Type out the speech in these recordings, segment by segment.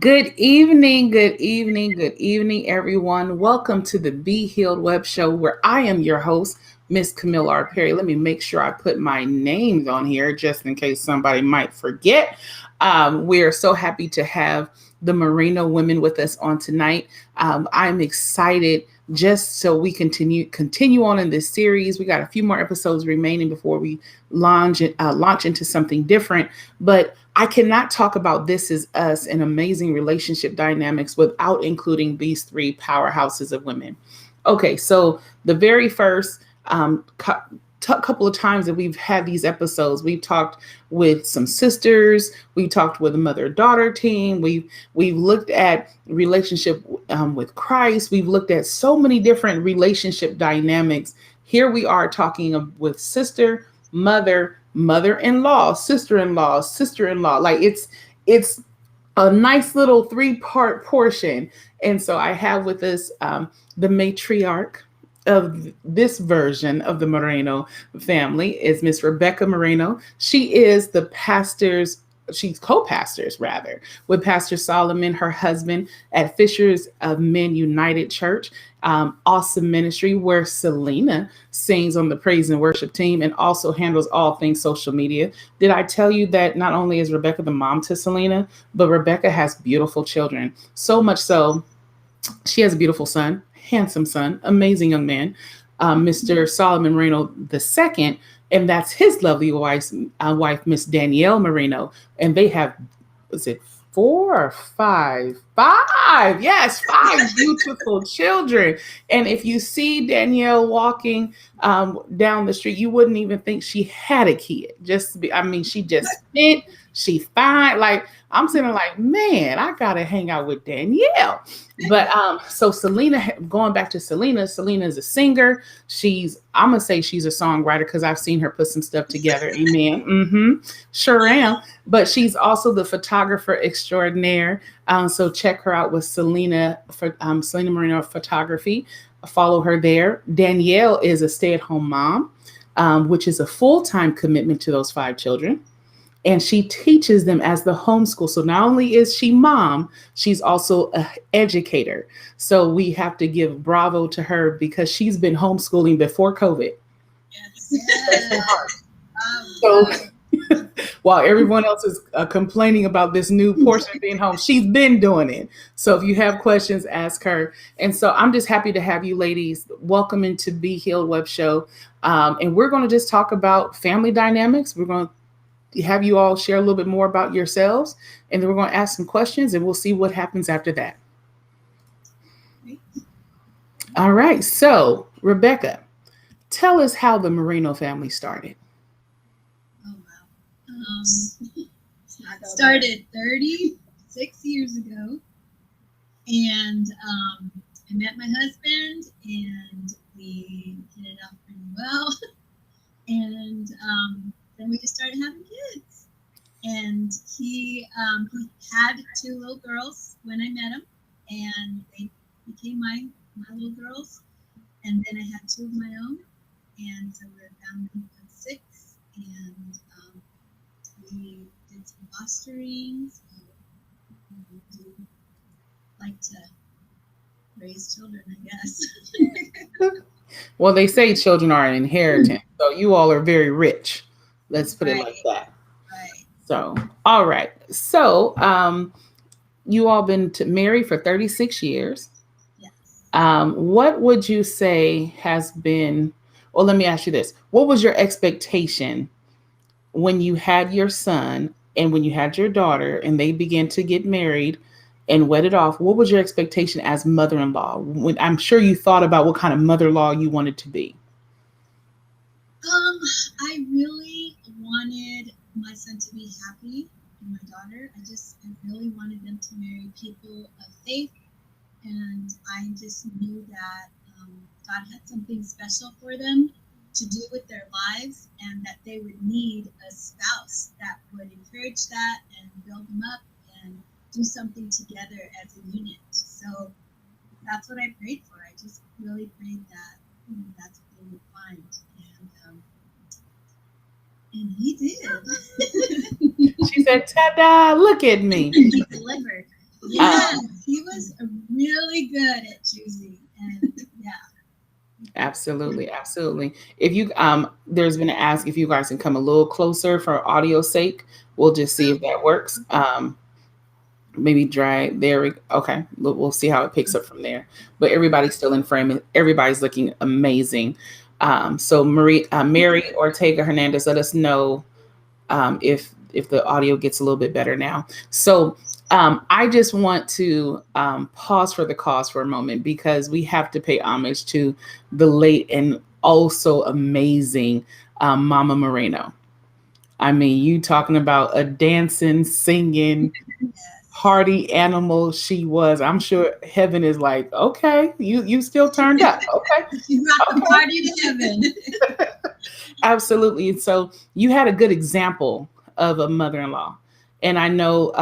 Good evening, everyone. Welcome to the Be Healed Webshow, where I am your host, Miss Camille R. Perry. Let me make sure I put my names on here just in case somebody might forget. We're so happy to have the Moreno Women with us on tonight. I'm excited just so we continue on in this series. We got a few more episodes remaining before we launch into something different. But I cannot talk about This Is Us and amazing relationship dynamics without including these three powerhouses of women. Okay, so the very first couple of times that we've had these episodes, we've talked with some sisters, we talked with a mother-daughter team, we've looked at relationship with Christ, we've looked at so many different relationship dynamics. Here we are talking with sister, mother-in-law, sister-in-law. Like it's a nice little 3-part portion. And so I have with us the matriarch of this version of the Moreno family is Miss Rebecca Moreno. She is she's co-pastors rather with Pastor Solomon, her husband, at Fishers of Men United Church. Awesome ministry where Salina sings on the praise and worship team and also handles all things social media. Did I tell you that not only is Rebecca the mom to Salina, but Rebecca has beautiful children. So much so, she has a beautiful son, handsome son, amazing young man, Mr. Solomon Moreno II, and that's his lovely wife, Miss Danielle Moreno. And they have, was it 4 or 5? 5, yes, 5 beautiful children. And if you see Danielle walking down the street, you wouldn't even think she had a kid. She just fit, she fine. Like I'm sitting like, man, I gotta hang out with Danielle. But so Salina, going back to Salina is a singer. I'm gonna say she's a songwriter because I've seen her put some stuff together. Amen. Sure am. But she's also the photographer extraordinaire. So check her out with Salina Moreno Photography. Follow her there. Danielle is a stay-at-home mom, which is a full-time commitment to those 5 children. And she teaches them as the homeschool. So not only is she mom, she's also an educator. So we have to give bravo to her because she's been homeschooling before COVID. Yes. So while everyone else is complaining about this new portion being home, she's been doing it. So if you have questions, ask her. And so I'm just happy to have you ladies. Welcome into Be Healed Web Show. And we're going to just talk about family dynamics. We're going to have you all share a little bit more about yourselves, and then we're going to ask some questions and we'll see what happens after that. All right. So Rebecca, tell us how the Moreno family started. Oh, wow. Started 36 years ago, and I met my husband, and we hit it off pretty well, and then we just started having kids. And he had 2 little girls when I met him, and they became my little girls. And then I had 2 of my own, and so we're a family of 6. And we did some fostering. So we do like to raise children, I guess. Well, they say children are an inheritance, so you all are very rich. Let's put it like that. Right. So, all right. So, you all been married for 36 years. Yes. What would you say has been, well, let me ask you this. What was your expectation when you had your son and when you had your daughter and they began to get married and wedded off? What was your expectation as mother-in-law? When I'm sure you thought about what kind of mother-in-law you wanted to be. I really wanted my son to be happy and my daughter. I really wanted them to marry people of faith, and I just knew that God had something special for them to do with their lives, and that they would need a spouse that would encourage that and build them up and do something together as a unit. So that's what I prayed for. I just really prayed that that's what they would find, and he did. She said, "Ta-da! Look at me." He delivered. Yes, he was really good at choosing, and yeah. Absolutely, absolutely. If you there's been an ask if you guys can come a little closer for audio sake. We'll just see if that works. Maybe drag there. Okay, we'll see how it picks up from there. But everybody's still in frame. And everybody's looking amazing. So Mary Ortega Hernandez, let us know if the audio gets a little bit better now. So I just want to pause for the cause for a moment because we have to pay homage to the late and also amazing Mama Moreno. I mean, you talking about a dancing, singing, party animal she was. I'm sure heaven is like, okay, you still turned up. Okay. She brought the party to heaven. Absolutely. And so you had a good example of a mother-in-law. And I know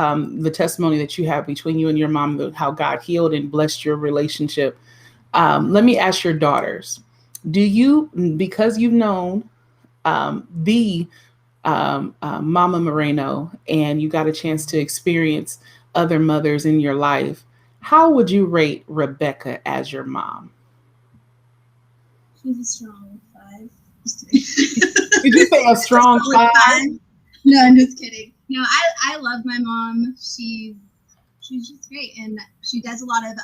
the testimony that you have between you and your mom, how God healed and blessed your relationship. Let me ask your daughters, do you, because you've known the Mama Moreno and you got a chance to experience other mothers in your life, how would you rate Rebecca as your mom? She's a strong 5. Did you say a strong 5? No, I'm just kidding. No, I love my mom. She's just great, and she does a lot of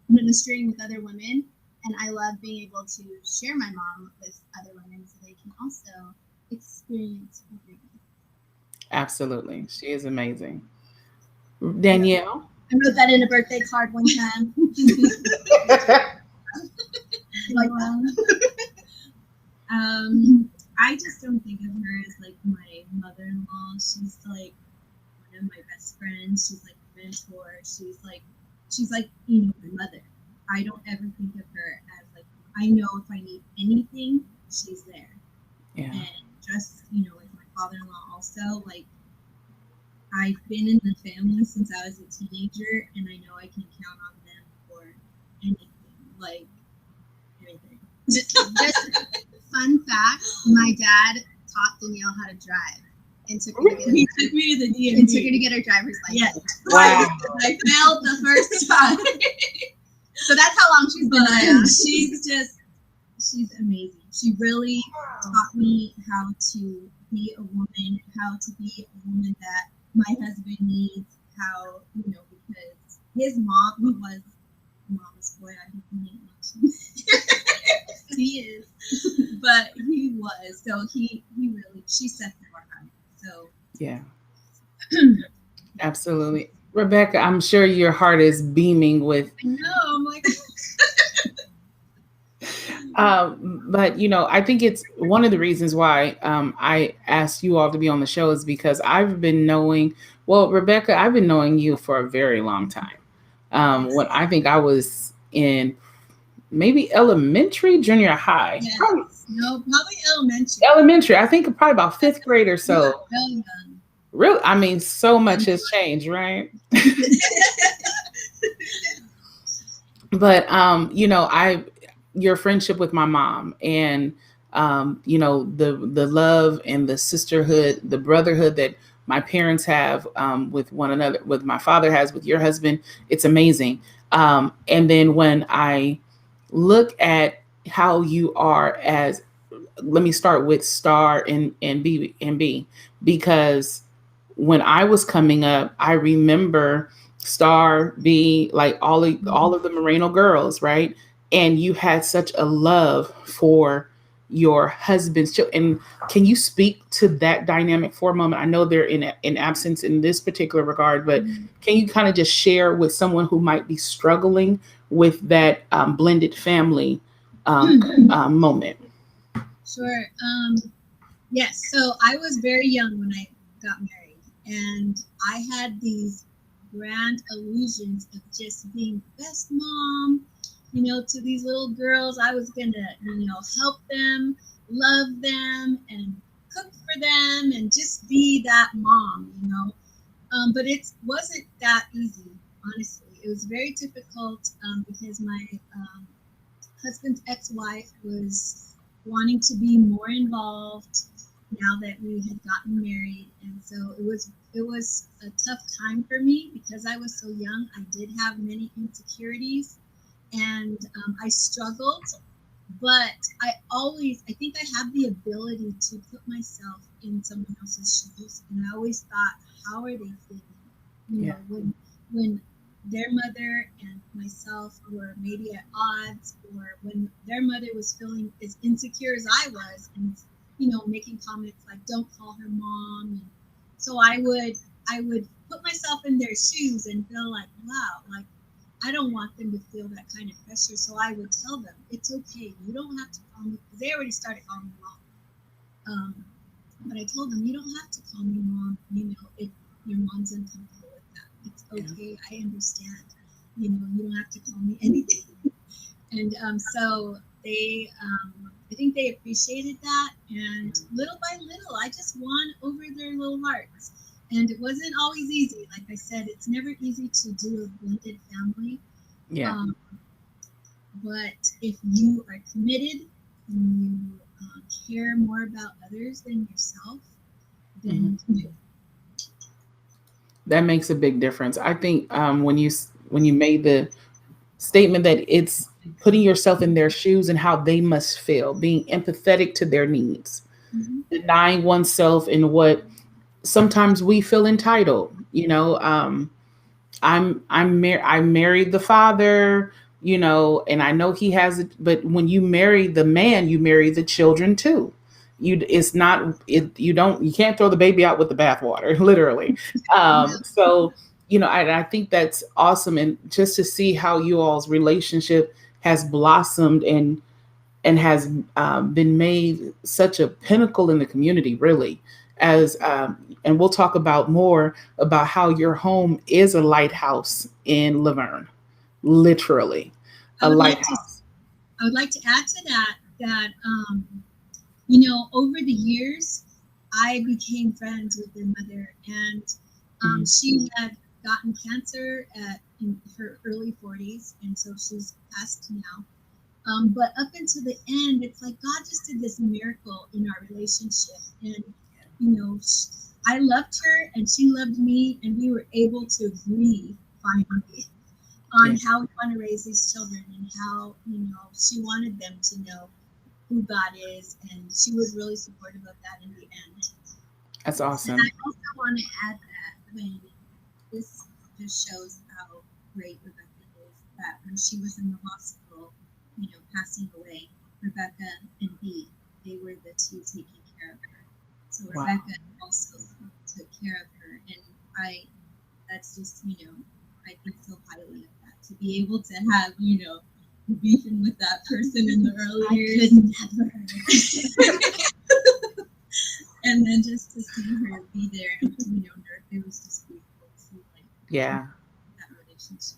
ministering with other women, and I love being able to share my mom with other women so they can also experience everything. Absolutely. She is amazing. Danielle? I wrote that in a birthday card one time. Like I just don't think of her as like my mother-in-law. She's like one of my best friends. She's like a mentor. She's like my mother. I don't ever think of her as like, I know if I need anything, she's there. Yeah. And just with my father-in-law also, like I've been in the family since I was a teenager, and I know I can count on them for anything, like anything. Just fun fact: my dad taught Danielle how to drive, and took her to get He took me to the DMV. and took her to get her driver's license. Yes. Wow. I failed the first time, so that's how long she's been around. She's amazing. She really taught me how to be a woman, how to be a woman that my husband needs, how, because his mom, he was mama's boy. I hope he ain't watching. He is, but he was. So he really, she set the bar high. So Yeah. Absolutely. Rebecca, I'm sure your heart is beaming with I know, I'm like, but I think it's one of the reasons why I asked you all to be on the show is because I've been knowing, well, Rebecca, I've been knowing you for a very long time. When I think I was in maybe elementary, junior high, yes. probably Probably elementary. elementary. I think probably about 5th grade or so. Really young. Really, I mean, so much has changed, right? But your friendship with my mom and the love and the sisterhood, the brotherhood that my parents have with one another, with my father has with your husband, it's amazing. And then when I look at how you are as, let me start with Star and B, because when I was coming up, I remember Star, B, like all Mhm. of the Moreno girls, right? And you had such a love for your husband's children. And can you speak to that dynamic for a moment? I know they're in absence in this particular regard, but Mhm. can you kind of just share with someone who might be struggling with that blended family moment? Sure. Yes. So I was very young when I got married, and I had these grand illusions of just being the best mom, to these little girls. I was gonna, help them, love them, and cook for them, and just be that mom. But it wasn't that easy, honestly. It was very difficult because my husband's ex-wife was wanting to be more involved now that we had gotten married, and so it was a tough time for me because I was so young. I did have many insecurities, and I struggled, but I think I have the ability to put myself in someone else's shoes, and I always thought, how are they feeling, Yeah. when their mother and myself were maybe at odds, or when their mother was feeling as insecure as I was, and making comments like, don't call her mom. And so I would put myself in their shoes and feel like, wow, like I don't want them to feel that kind of pressure. So I would tell them, it's okay. You don't have to call me, because they already started calling me mom. But I told them, you don't have to call me mom, if your mom's uncomfortable with that. It's Yeah. okay. I understand. You don't have to call me anything. And so I think they appreciated that. And little by little, I just won over their little hearts. And it wasn't always easy. Like I said, it's never easy to do a blended family. Yeah. Um, but if you are committed and you care more about others than yourself, then Mhm. you can do it. That makes a big difference. I think when you made the statement that it's putting yourself in their shoes and how they must feel, being empathetic to their needs, Mm-hmm. denying oneself in what sometimes we feel entitled. I married the father, and I know he has it, but when you marry the man, you marry the children too. It's not it. You can't throw the baby out with the bathwater, literally. Yeah. So I think that's awesome, and just to see how you all's relationship has blossomed and has been made such a pinnacle in the community, really. And we'll talk about more about how your home is a lighthouse in Laverne, literally I a would like to lighthouse. I would like to add to that over the years, I became friends with their mother, and Mhm. she had gotten cancer in her early 40s, and so she's passed now. But up until the end, it's like God just did this miracle in our relationship, and I loved her, and she loved me, and we were able to agree finally Yeah, on how we want to raise these children, and how she wanted them to know who God is, and she was really supportive of that in the end. that's And I awesome. also want to add that when this just shows how great Rebecca is, that when she was in the hospital, passing away, Rebecca and B, they were the two taking care of her. So Wow. Rebecca also took care of her, and that's just, I think so highly of that, to be able to have, beefing with that person in the early years. I could never. And then just to see her be there and it was just beautiful to see, like, Yeah, that relationship.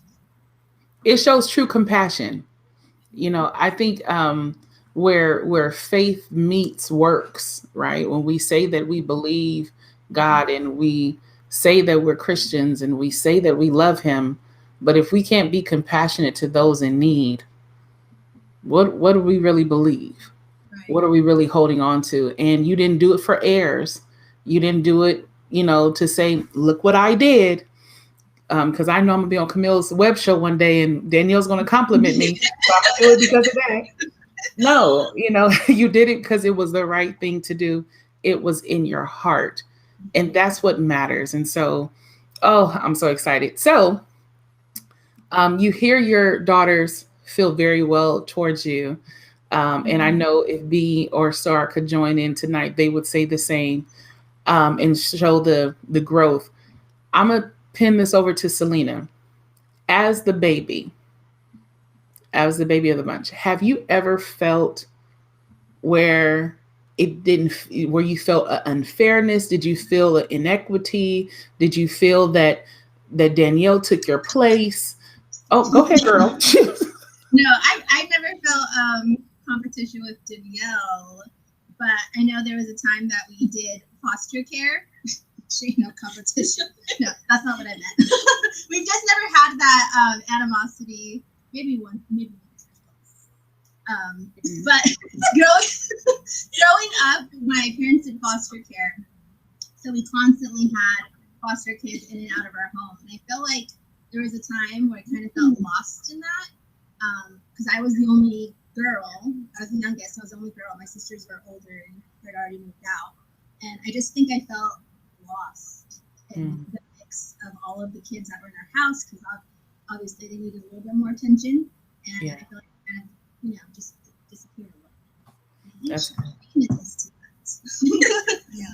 it shows true compassion. I think where faith meets works, right? When we say that we believe God and we say that we're Christians and we say that we love him, but if we can't be compassionate to those in need, what do we really believe? Right. What are we really holding on to? And you didn't do it for heirs. You didn't do it, to say, look what I did. Because I know I'm gonna be on Camille's web show one day and Danielle's gonna compliment me. So I'm gonna do it because of that. No, you did it because it was the right thing to do. It was in your heart. And that's what matters. And so, oh, I'm so excited. So You hear your daughters feel very well towards you. And I know if B or Star could join in tonight, they would say the same, and show the growth. I'm gonna pin this over to Salina. As the baby, as the baby of the bunch, have you ever felt where it didn't, where you felt an unfairness? Did you feel an inequity? Did you feel that Danielle took your place? Oh, go ahead, girl. No, I never felt competition with Danielle, but I know there was a time that we did foster care. No competition. No, that's not what I meant. We've just never had that animosity. Maybe one or twice. But growing up, my parents did foster care, so we constantly had foster kids in and out of our home. And I feel like there was a time where I kind of felt lost in that, because I was the only girl. I was the youngest. I was the only girl. My sisters were older and had already moved out, and I just think I felt lost in the mix of all of the kids that were in our house, because obviously they needed a little bit more attention, and I feel like I kind of, just disappeared a little. That's yeah.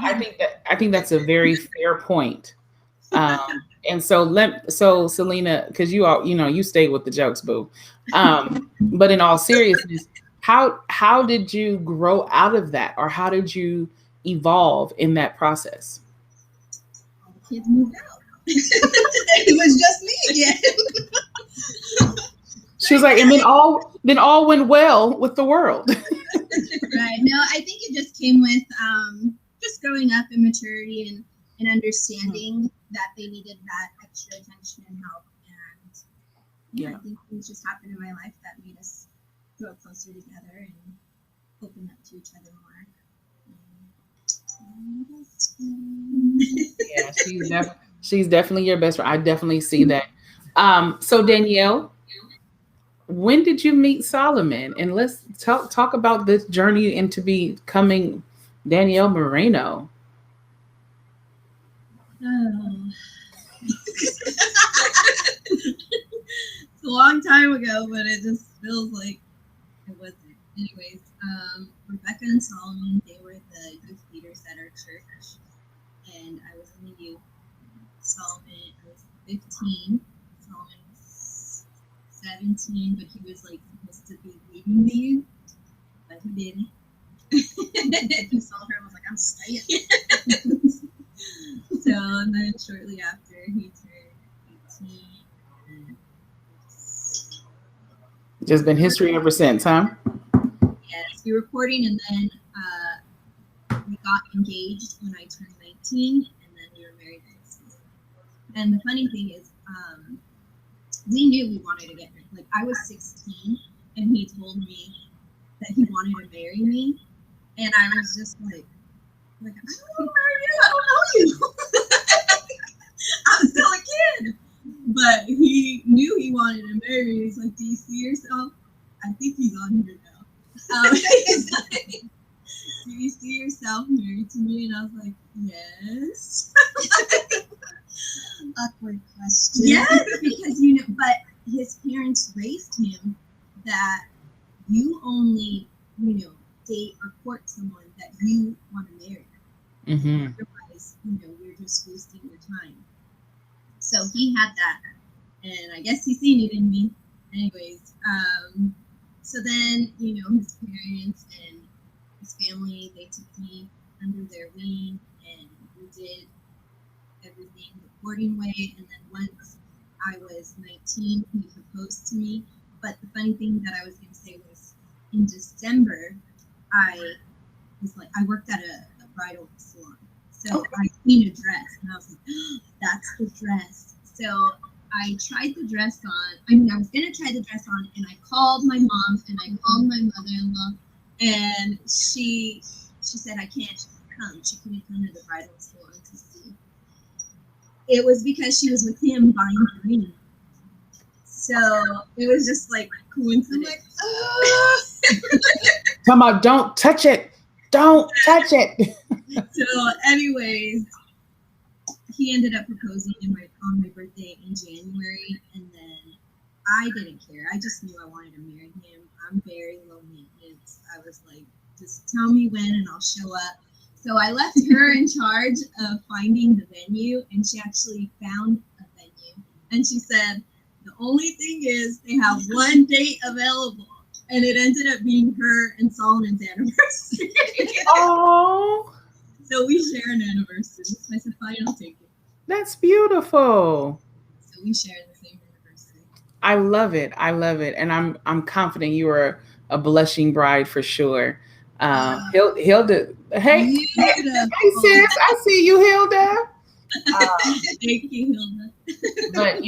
I think that's a very fair point. And so Salina, because you stay with the jokes, boo. But in all seriousness, how did you grow out of that, or how did you evolve in that process? All the kids moved out. It was just me again. She was like, and then all went well with the world. Right. No, I think it just came with just growing up in maturity and understanding that they needed that extra attention and help. And I think things just happened in my life that made us grow closer together and open up to each other more. Yeah, she's definitely your best friend. I definitely see that. So Danielle, when did you meet Solomon? And let's talk about this journey into becoming Danielle Moreno. Oh. It's a long time ago, but it just feels like it wasn't. Anyways, Rebecca and Solomon, they were the youth leaders at our church, and I was in the youth. Solomon, I was 15. Solomon was 17, but he was supposed to be leading the youth, but he didn't. He saw her and was like, I'm staying. So, and then shortly after he turned 18. Just been history ever since, huh? Yes, we were courting, and then we got engaged when I turned 19, and then we were married next year. And the funny thing is, we knew we wanted to get married. Like, I was 16, and he told me that he wanted to marry me, and I was just like I don't want to marry you. I don't know you. I'm still a kid. But he knew he wanted to marry me. He's like, do you see yourself? I think he's on here now. He's like, do you see yourself married to me? And I was like, yes. Awkward question. Yes, because but his parents raised him that you only, date or court someone that you want to marry. Mm-hmm. Otherwise, you're just wasting your time. So he had that, and I guess he seen it in me. Anyways, so then, his parents and his family, they took me under their wing, and we did everything the courting way. And then once I was 19, he proposed to me. But the funny thing that I was going to say was, in December, I worked at a bridal salon. So I seen a dress, and I was like, oh, that's the dress. So I tried the dress on. I was going to try the dress on, and I called my mom, and I called my mother-in-law, and she said I can't come. She couldn't come to the bridal salon to see. It was because she was with him buying the ring. So it was just like coincidence. Come on, don't touch it. Don't touch it. So anyways, he ended up proposing on my birthday in January, and then I didn't care. I just knew I wanted to marry him. I'm very low maintenance. I was like, just tell me when and I'll show up. So I left her in charge of finding the venue, and she actually found a venue. And she said, the only thing is they have one date available. And it ended up being her and Solomon's anniversary. Oh, So we share an anniversary. So I said, fine, I'll take it. that's beautiful. So we share the same anniversary. I love it. I love it. And I'm confident you are a blushing bride for sure. Hilda, hey, hey, sis, I see you, Hilda. Thank you, Hilda. But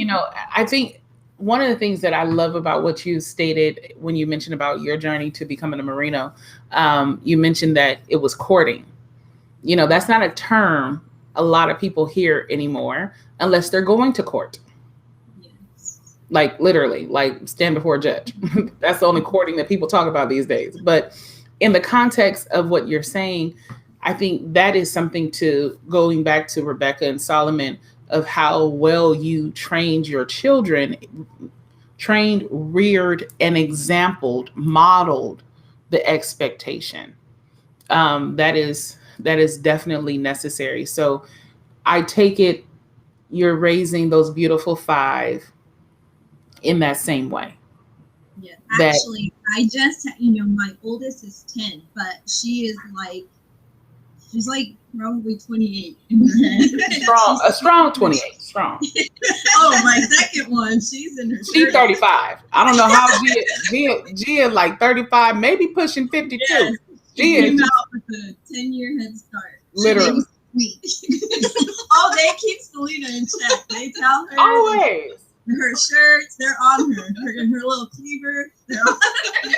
I think one of the things that I love about what you stated when you mentioned about your journey to becoming a Moreno, you mentioned that it was courting. That's not a term a lot of people hear anymore unless they're going to court. Yes. Like literally, like stand before a judge. That's the only courting that people talk about these days. But in the context of what you're saying, I think that is something to going back to Rebecca and Solomon of how well you trained your children, trained, reared, and exampled, modeled the expectation. That is definitely necessary. So I take it you're raising those beautiful five in that same way. Yeah, actually, I just, my oldest is 10, but she's like probably 28 in her head. A strong 28, strong. Oh, my second one, she's in her 30s. She's 35. I don't know how Gia like 35, maybe pushing 52. Yes, she came out with a 10-year head start. Literally. Oh, they keep Salina in check. They tell her always. Her shirts, they're on her. Her little cleaver, they're on her.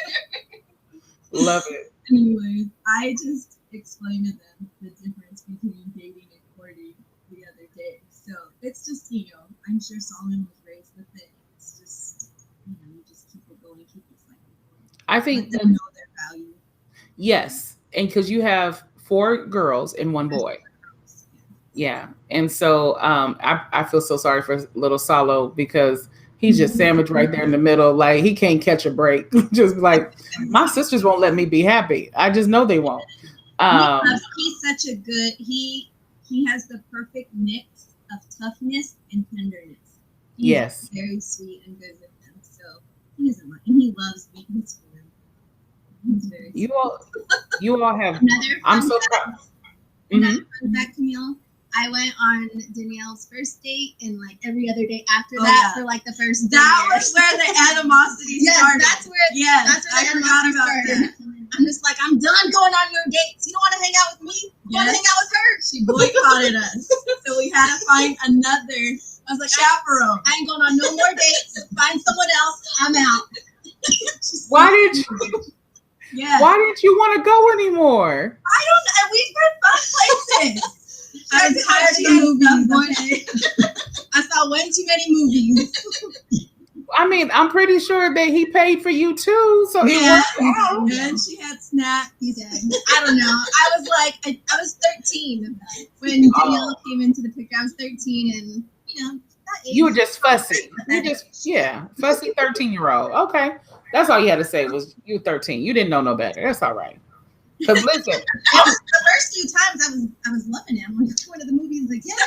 Love it. Anyways, I just explained to them the difference between dating and courting the other day. So it's just, I'm sure Solomon was raised with it. It's just, you just keep it going, keep it cycle going. I think let them know their value. Yes. And because you have 4 girls and 1 boy. Yeah. And so I feel so sorry for little Solo because he's just sandwiched right there in the middle. Like he can't catch a break. Just like my sisters won't let me be happy. I just know they won't. He's such a good, he has the perfect mix of toughness and tenderness. He's very sweet and good with them. So he doesn't mind. And he loves me. He's fun. He's very sweet. You all have, I'm so proud. Another fun fact, Camille. I went on Danielle's first date and like every other day after that for like the first day. That was where the animosity started. That's where the animosity started. I'm just like, I'm done going on your dates. You don't want to hang out with me? You want to hang out with her? She boycotted us. So we had to find another. I was like, chaperone. I ain't going on no more dates. Find someone else. I'm out. Why did you want to go anymore? I don't know. We've been fun places. I was tired of the movies. I saw way too many movies. I mean, I'm pretty sure that he paid for you too, so it worked out. And she had snacks. I don't know. I was 13 when Danielle came into the picture. I was 13, and you were just fussy. Fussy 13-year-old. Okay, that's all you had to say was you were 13. You didn't know no better. That's all right. Because listen, the first few times I was loving it. I'm like, one of the movies again.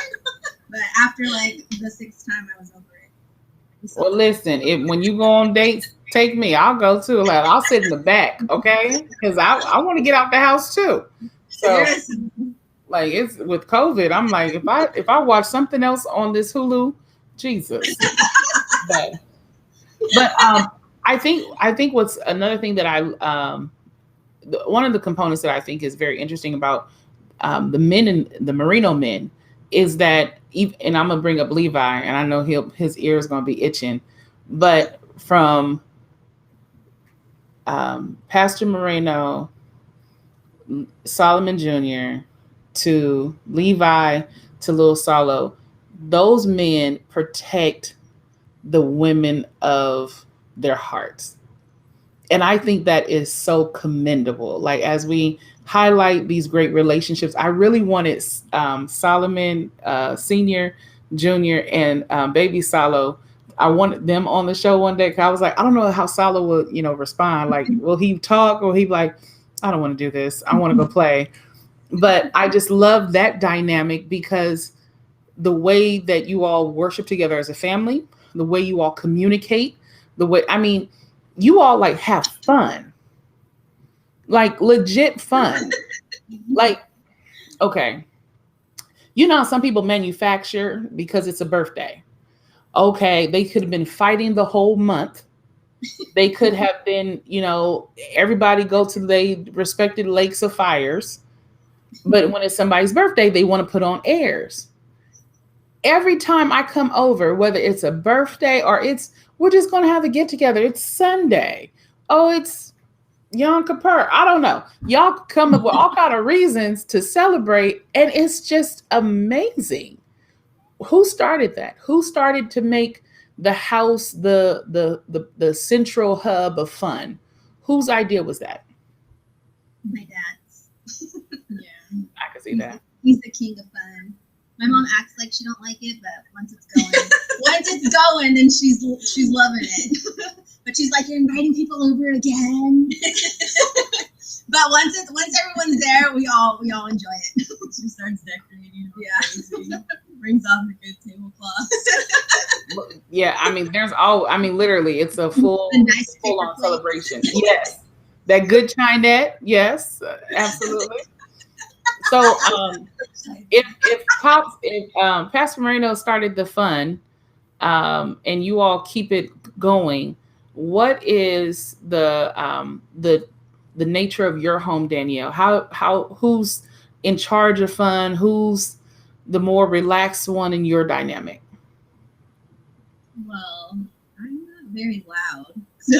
But after like the 6th time, I was over it. Well, listen, when you go on dates, take me. I'll go too. Like, I'll sit in the back, okay? Because I want to get out the house too. So, like, it's with COVID. I'm like, if I watch something else on this Hulu, Jesus. but I think what's another thing that one of the components that I think is very interesting about the men and the Moreno men is that, and I'm gonna bring up Levi, and I know his ear is gonna be itching, but from Pastor Moreno, Solomon Jr. to Levi to Lil Solo, those men protect the women of their hearts. And I think that is so commendable. Like, as we highlight these great relationships, I really wanted Solomon Sr. Junior and Baby Salo. I wanted them on the show one day because I was like, I don't know how Salo would, respond. Like, will he talk or he be like, I don't want to do this. I want to go play. But I just love that dynamic because the way that you all worship together as a family, the way you all communicate, you all like have fun, like legit fun. Like, okay, some people manufacture because it's a birthday. Okay, they could have been fighting the whole month. They could have been, everybody go to their respected lakes of fires. But when it's somebody's birthday, they want to put on airs. Every time I come over, whether it's a birthday or we're just going to have a get together. It's Sunday. Oh, it's Yom Kippur. I don't know. Y'all come up with all kind of reasons to celebrate. And it's just amazing. Who started that? Who started to make the house the central hub of fun? Whose idea was that? My dad's. Yeah, I can see that. He's the king of fun. My mom acts like she don't like it, but once it's going, then she's loving it. But she's like, you're inviting people over again. But once everyone's there, we all enjoy it. She starts decorating. Yeah. Brings out the good tablecloth. Yeah, literally, it's a full on celebration. Yes, that good Chinette. Yes, absolutely. So, if Pastor Moreno started the fun, and you all keep it going, what is the nature of your home, Danielle? Who's in charge of fun? Who's the more relaxed one in your dynamic? Well, I'm not very loud. So.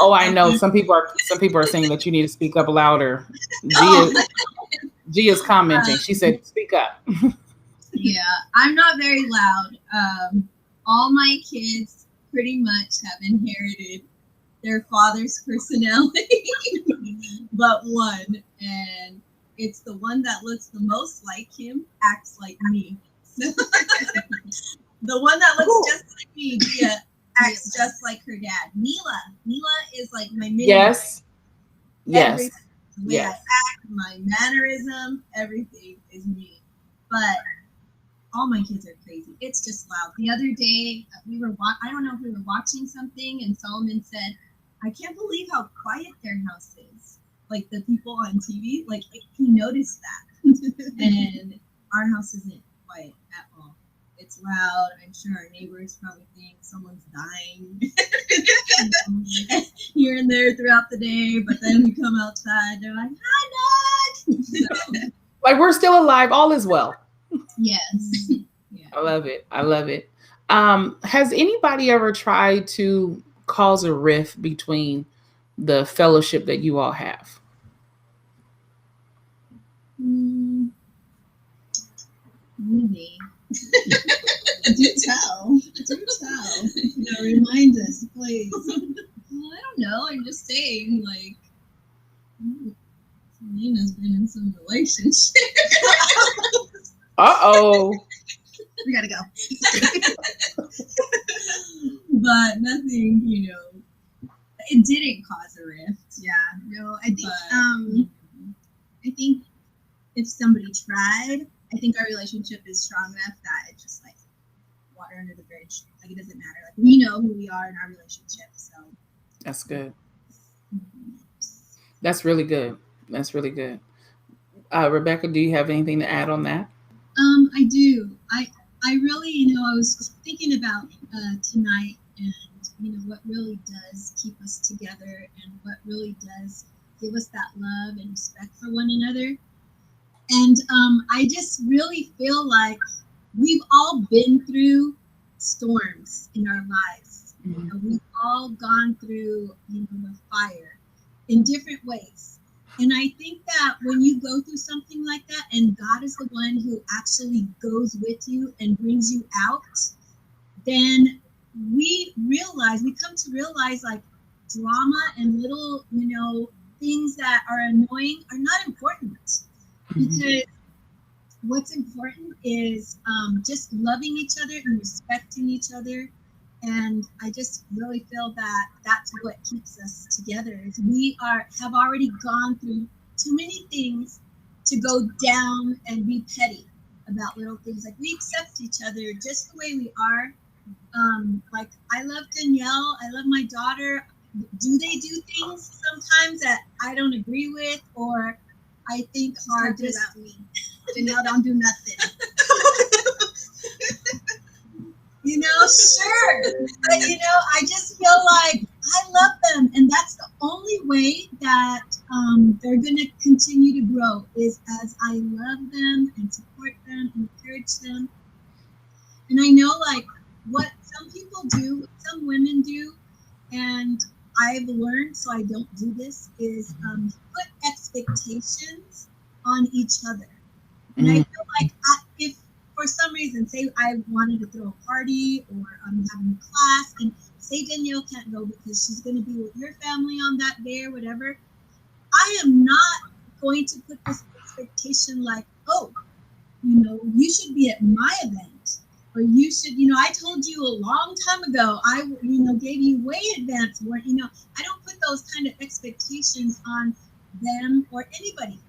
Oh, I know. Some people are saying that you need to speak up louder. Gia's commenting. She said, "Speak up." Yeah, I'm not very loud. All my kids pretty much have inherited their father's personality, but one, and it's the one that looks the most like him acts like me. So the one that looks just like me, Gia, acts just like her dad. Mila is like my mini. Yes. Yes. The way I act, my mannerism, everything is me. But all my kids are crazy. It's just loud. The other day, I don't know if we were watching something, and Solomon said, I can't believe how quiet their house is. Like the people on TV, like he noticed that. And our house isn't quiet at all. It's loud. I'm sure our neighbors probably think someone's dying here and there throughout the day. But then we come outside, they're like, "Hi, Dad." So, like we're still alive. All is well. Yes. Yeah. I love it. Has anybody ever tried to cause a rift between the fellowship that you all have? Maybe. Do tell. No, remind us, please. Well, I don't know. I'm just saying, like, Salina's been in some relationship. Uh-oh. We gotta go. But nothing, it didn't cause a rift. Yeah. No, I think if somebody tried, I think our relationship is strong enough that it's just like water under the bridge. Like it doesn't matter. Like we know who we are in our relationship. So that's good. That's really good. Rebecca, do you have anything to add on that? I do. I really, I was thinking about tonight and, what really does keep us together and what really does give us that love and respect for one another. And I just really feel like we've all been through storms in our lives. Mm-hmm. We've all gone through, the fire in different ways. And I think that when you go through something like that, and God is the one who actually goes with you and brings you out, then we come to realize like drama and little, things that are annoying are not important. Because what's important is just loving each other and respecting each other. And I just really feel that that's what keeps us together. Is we have already gone through too many things to go down and be petty about little things. Like we accept each other just the way we are. Like I love Danielle. I love my daughter. Do they do things sometimes that I don't agree with, or I think are just about me? Danielle don't do nothing. Sure. But I just feel like I love them, and that's the only way that they're gonna continue to grow is as I love them and support them and encourage them. And I know like what some people do, what some women do, and I've learned so I don't do this is put expectations on each other. And I feel like if for some reason, say I wanted to throw a party or I'm having a class and say Danielle can't go because she's going to be with your family on that day or whatever, I am not going to put this expectation like, oh, you should be at my event. Or you should, I told you a long time ago, I, gave you way advance warrant. I don't put those kind of expectations on them or anybody.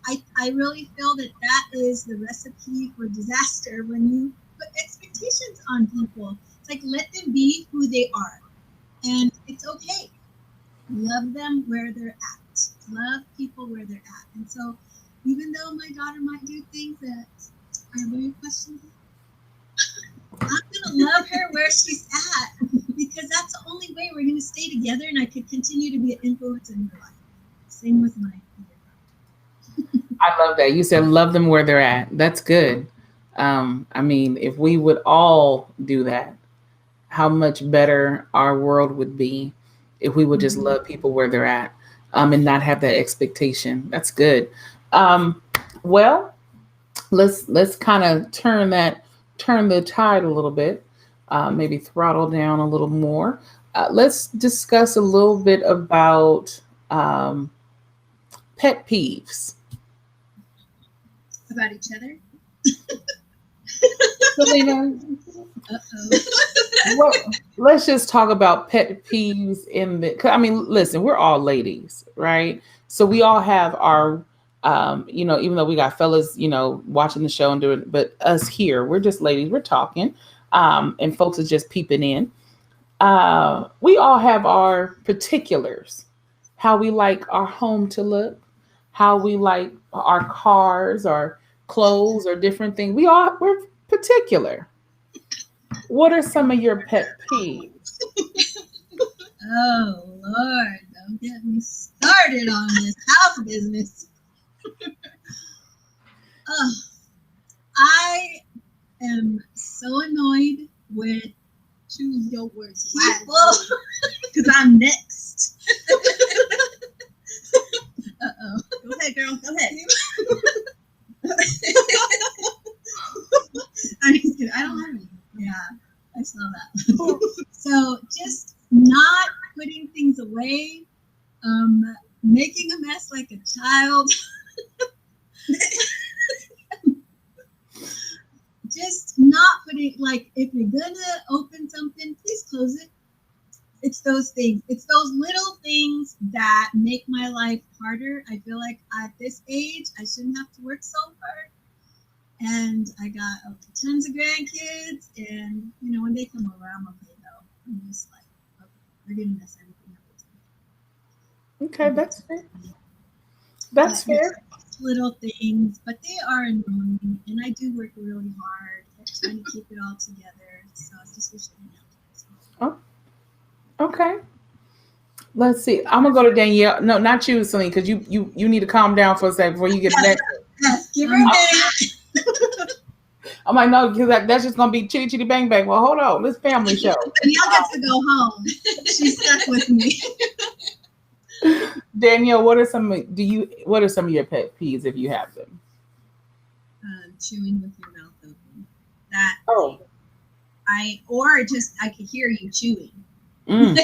I really feel that is the recipe for disaster when you put expectations on people. It's like, let them be who they are. And it's okay. Love them where they're at. Love people where they're at. And so even though my daughter might do things that are very questionable, I'm going to love her where she's at because that's the only way we're going to stay together and I could continue to be an influence in her life. Same with my I love that. You said love them where they're at. That's good. I mean, if we would all do that, how much better our world would be if we would just love people where they're at, and not have that expectation. That's good. Well, let's kind of turn the tide a little bit, maybe throttle down a little more. Let's discuss a little bit about pet peeves. About each other. Salina, let's just talk about pet peeves I mean, listen, we're all ladies, right? So we all have our, even though we got fellas, watching the show and doing, but us here, we're just ladies, we're talking, and folks are just peeping in. We all have our particulars, how we like our home to look, how we like our cars, our clothes, or different things. We're particular. What are some of your pet peeves? Oh Lord, don't get me started on this house business. Oh, I am so annoyed with choose your words people because I'm next. Go ahead, girl. Go ahead. I'm just kidding. I don't have any. Yeah, I saw that. So just not putting things away, making a mess like a child. Just not putting, like, if you're gonna open something, please close it. It's those things. It's those little things that make my life harder. I feel like at this age, I shouldn't have to work so hard. And I got tons of grandkids, and when they come over, I'm okay though. I'm just like, okay, we're gonna mess everything up. Okay, that's fair. That's fair. Little things, but they are annoying, and I do work really hard at trying to keep it all together. So I just wish I didn't have to. Oh, okay. Let's see. I'm gonna go to Danielle. No, not you, Celine, because you need to calm down for a second before you get next. Yes, give her a minute. I'm like, no, because that's just gonna be chitty chitty bang bang. Well, hold on, this family show. Danielle gets to go home. She's stuck with me. Danielle, what are some of your pet peeves if you have them? Chewing with your mouth open. That I could hear you chewing. And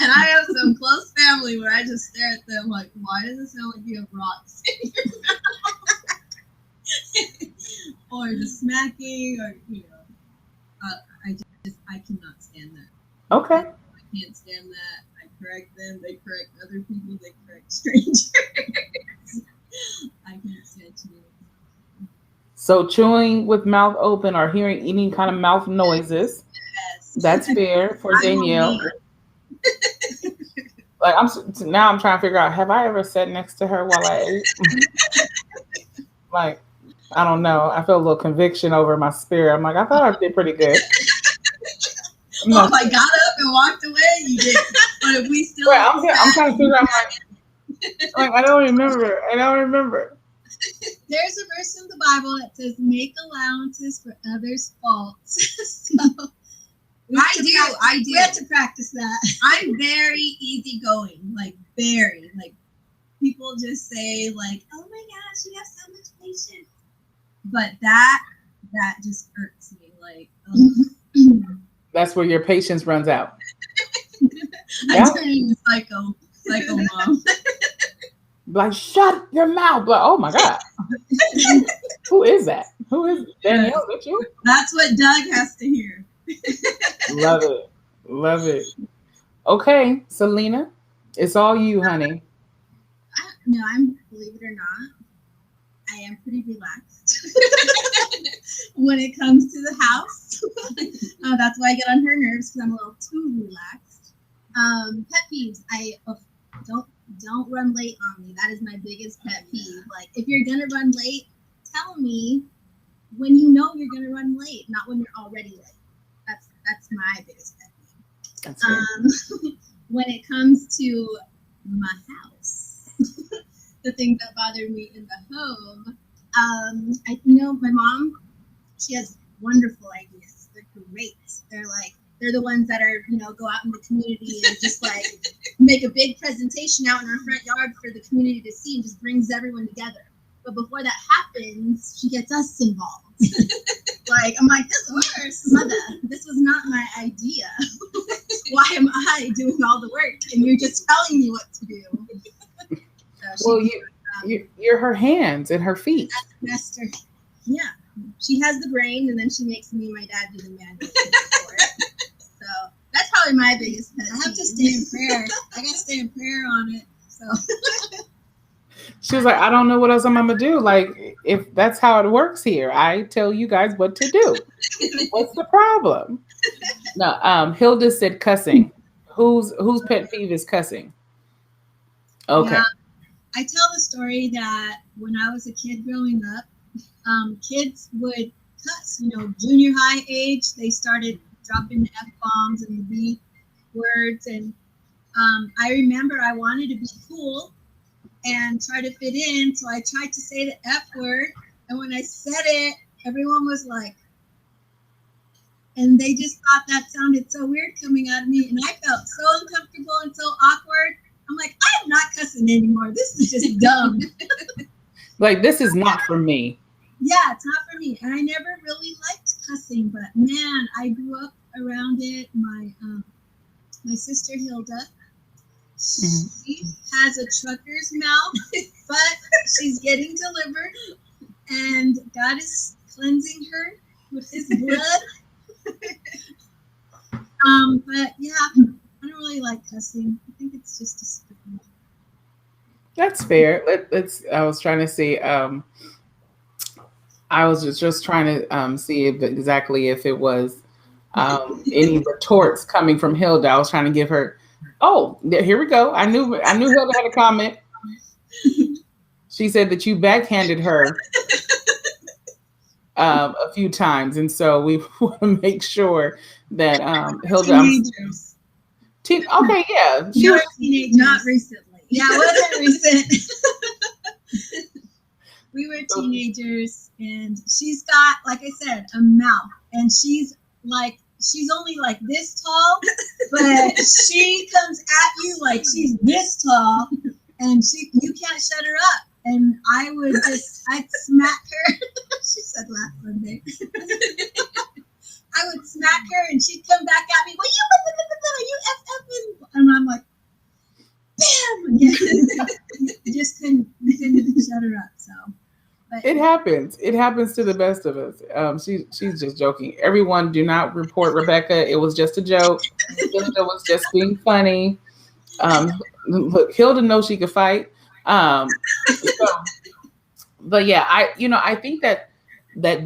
I have some close family where I just stare at them like, why does it sound like you have rocks in your mouth? or the smacking, or I cannot stand that. Okay. I can't stand that. I correct them. They correct other people. They correct strangers. I can't stand chewing. So chewing with mouth open or hearing any kind of mouth noises. Yes. That's fair for Danielle. Like I'm trying to figure out, have I ever sat next to her while I ate? Like, I don't know. I feel a little conviction over my spirit. I'm like, I thought I did pretty good. Well, if I got up and walked away, you did. But if we still, I'm trying to figure out. Like I don't remember. There's a verse in the Bible that says, "Make allowances for others' faults." So I do. We have to practice that. I'm very easygoing, like very. Like people just say, like, "Oh my gosh, you have so much patience," but that just hurts me. Like, That's where your patience runs out. I'm turning psycho mom. Like, shut your mouth! Like, oh my god, who is that? Who is Danielle? Is that you? That's what Doug has to hear. Love it. Okay, Salina, it's all you, honey. I'm, believe it or not, I am pretty relaxed when it comes to the house. That's why I get on her nerves, because I'm a little too relaxed. Pet peeves. Don't run late on me. That is my biggest pet peeve. Like, if you're gonna run late, tell me when you know you're gonna run late, not when you're already late. That's my biggest pet peeve. When it comes to my house, the things that bother me in the home, my mom, she has wonderful ideas. They're great. They're the ones that are, go out in the community and just like make a big presentation out in our front yard for the community to see, and just brings everyone together. But before that happens, she gets us involved. Like, I'm like, Mother, this was not my idea. Why am I doing all the work and you're just telling me what to do? Well, you're her hands and her feet. That's her. Yeah. She has the brain, and then she makes me and my dad do the manual. So that's probably my biggest pet. I have to stay in prayer. I got to stay in prayer on it. So she was like, I don't know what else I'm gonna do. Like, if that's how it works here, I tell you guys what to do. What's the problem? No, Hilda said cussing. Whose pet peeve is cussing? Okay. Yeah. I tell the story that when I was a kid growing up, kids would cuss. Junior high age, they started dropping the F-bombs and the B words. And I remember I wanted to be cool and try to fit in, so I tried to say the F word. And when I said it, everyone was like, and they just thought that sounded so weird coming out of me. And I felt so uncomfortable and so awkward. I'm like, I'm not cussing anymore. This is just dumb. Like, this is not for me. Yeah, it's not for me. And I never really liked cussing, but man, I grew up around it. My sister Hilda, she has a trucker's mouth, but she's getting delivered, and God is cleansing her with His blood. But yeah, I don't really like cussing. I think it's just a spin. That's fair. I was trying to see. I was just trying to see exactly if it was any retorts coming from Hilda. I was trying to give her. Oh, here we go. I knew Hilda had a comment. She said that you backhanded her a few times, and so we want to make sure that Hilda. Teenagers. Okay, yeah. She was teenagers. Not recently. Yeah, it wasn't recent. We were teenagers, and she's got, like I said, a mouth, and she's only like this tall, but she comes at you like she's this tall, and you can't shut her up. And I'd smack her. She said last Sunday. I would smack her, and she'd come back at me. Well, you F. And I'm like, bam! Yeah. You just couldn't shut her up. So, But It happens. It happens to the best of us. She's just joking. Everyone, do not report Rebecca. It was just a joke. Hilda was just being funny. Look, Hilda knows she could fight. So, but yeah, I think that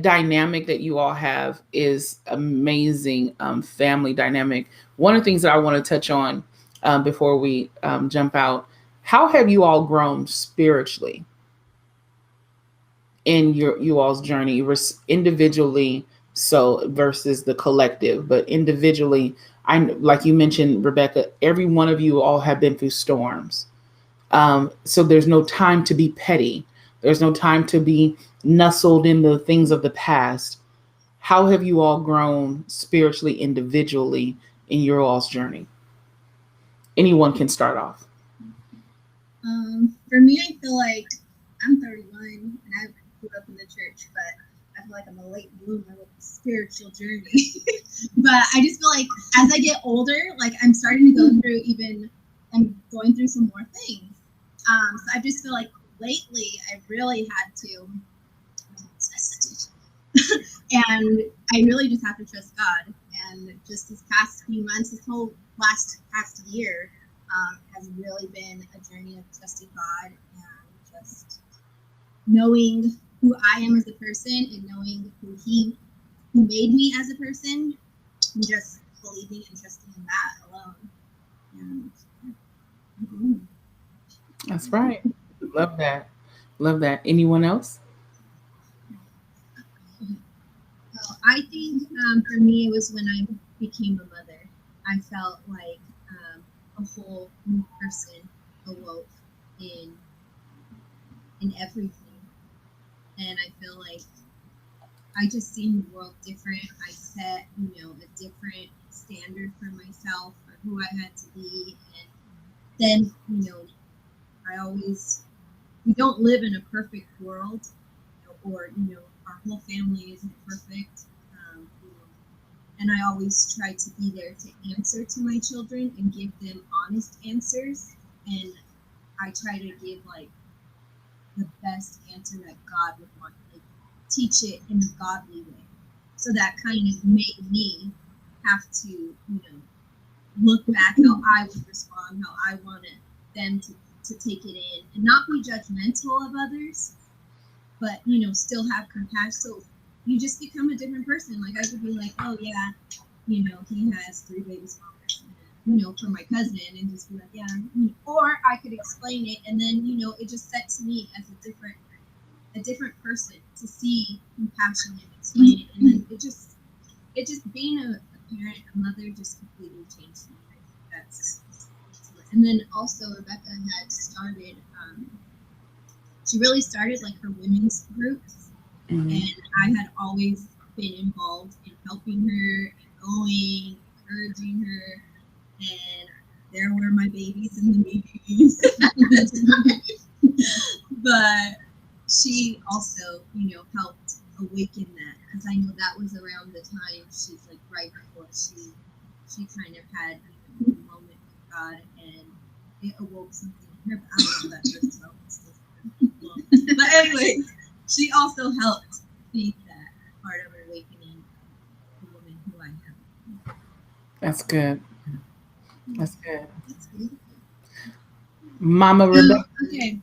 dynamic that you all have is amazing. Family dynamic. One of the things that I want to touch on before we jump out. How have you all grown spiritually in you all's journey, individually, so versus the collective? But individually, I like you mentioned, Rebecca, every one of you all have been through storms. So there's no time to be petty. There's no time to be nestled in the things of the past. How have you all grown spiritually, individually, in your all's journey? Anyone can start off. For me, I feel like I'm 31 and I grew up in the church, but I feel like I'm a late bloomer with the spiritual journey. But I just feel like as I get older, like I'm starting to go through I'm going through some more things. So I just feel like lately I've really had to, and I really just have to trust God. And just this past few months, this whole past year, has really been a journey of trusting God and just knowing who I am as a person and knowing who made me as a person, and just believing and trusting in that alone. And That's right. Love that. Love that. Anyone else? well, I think for me it was when I became a mother. I felt like a whole new person awoke in everything, and I feel like I just seen the world different. I set, a different standard for myself for who I had to be. And then, we don't live in a perfect world, or, our whole family isn't perfect. And I always try to be there to answer to my children and give them honest answers. And I try to give like the best answer that God would want, like teach it in a godly way. So that kind of made me have to, look back how I would respond, how I wanted them to take it in and not be judgmental of others, but, still have compassion. So you just become a different person. Like I could be like, oh yeah, he has 3 baby mamas, for my cousin, and just be like, yeah. Or I could explain it, and then, it just sets me as a different person to see compassion and explain it. And then it just being a parent, a mother, just completely changed me. That's and then also Rebecca had started. She really started like her women's groups, and I had always been involved in helping her and going, encouraging her, and there were my babies in the meetings. But she also, helped awaken that, because I know that was around the time she's like right before she kind of had a moment with God, and it awoke something in her. But I don't know that herself. But anyway, she also helped feed that part of awakening the woman who I am. That's good. That's good. Mama Rebecca. Okay.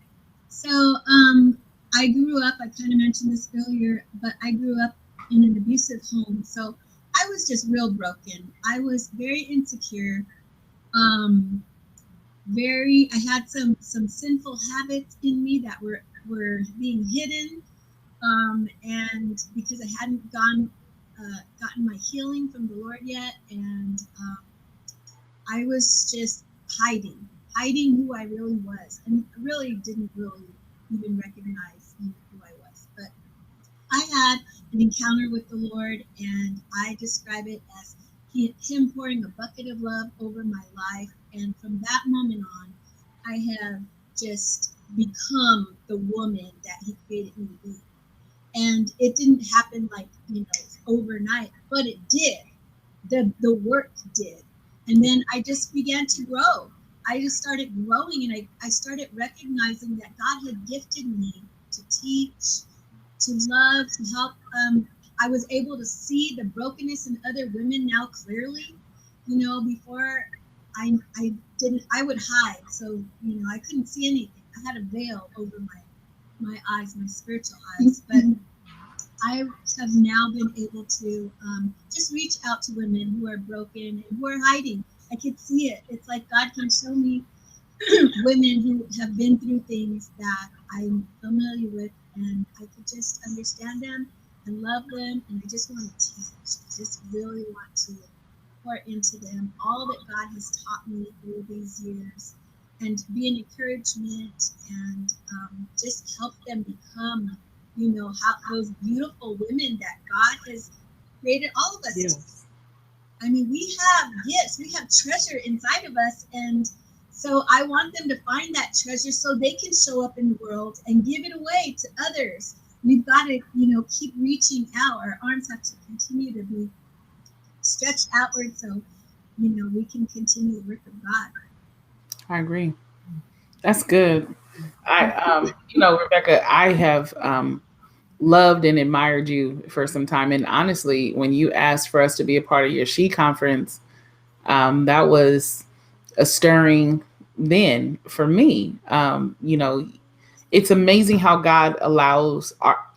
So I grew up, I kind of mentioned this earlier, but I grew up in an abusive home. So I was just real broken. I was very insecure. I had some sinful habits in me that were being hidden. And because I hadn't gotten my healing from the Lord yet, and I was just hiding who I really was, and really didn't really even recognize who I was. But I had an encounter with the Lord, and I describe it as Him pouring a bucket of love over my life. And from that moment on, I have just become the woman that He created me to be. And it didn't happen like, overnight, but it did. The work did. And then I just began to grow. I just started growing, and I started recognizing that God had gifted me to teach to love, to help. I was able to see the brokenness in other women now clearly. Before I didn't, I would hide. So, I couldn't see anything. I had a veil over my eyes, my spiritual eyes. But I have now been able to just reach out to women who are broken and who are hiding. I could see it. It's like God can show me women who have been through things that I'm familiar with, and I could just understand them and love them, and I just want to teach. I just really want to pour into them all that God has taught me through these years, and be an encouragement, and just help them become, how those beautiful women that God has created all of us to. Yes. I mean, we have gifts, we have treasure inside of us. And so I want them to find that treasure so they can show up in the world and give it away to others. We've got to, keep reaching out. Our arms have to continue to be stretched outward so, we can continue the work of God. I agree. That's good. Rebecca, I have loved and admired you for some time. And honestly, when you asked for us to be a part of your She conference, that was a stirring then for me. It's amazing how God allows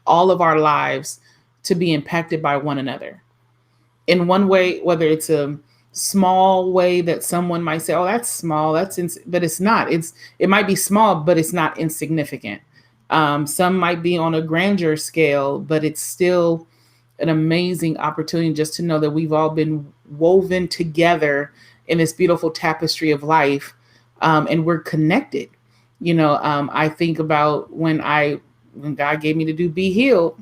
all of our lives to be impacted by one another in one way, whether it's a small way that someone might say, "Oh, that's small," but it's not. It might be small, but it's not insignificant. Some might be on a grandeur scale, but it's still an amazing opportunity just to know that we've all been woven together in this beautiful tapestry of life, and we're connected. I think about when God gave me to do Be Healed.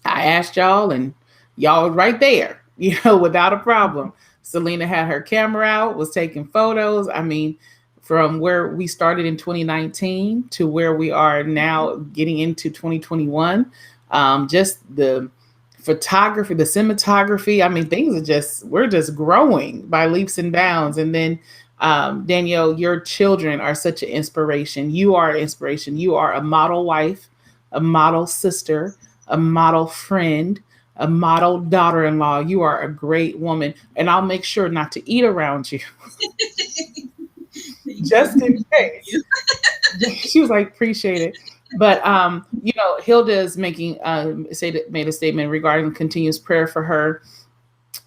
I asked y'all, and y'all was right there, without a problem. Salina had her camera out, was taking photos. I mean, from where we started in 2019 to where we are now getting into 2021, just the photography, the cinematography. I mean, we're just growing by leaps and bounds. And then, Danielle, your children are such an inspiration. You are an inspiration. You are a model wife, a model sister, a model friend, a model daughter-in-law. You are a great woman, and I'll make sure not to eat around you just in case. She was like, appreciate it. But Hilda is made a statement regarding continuous prayer for her.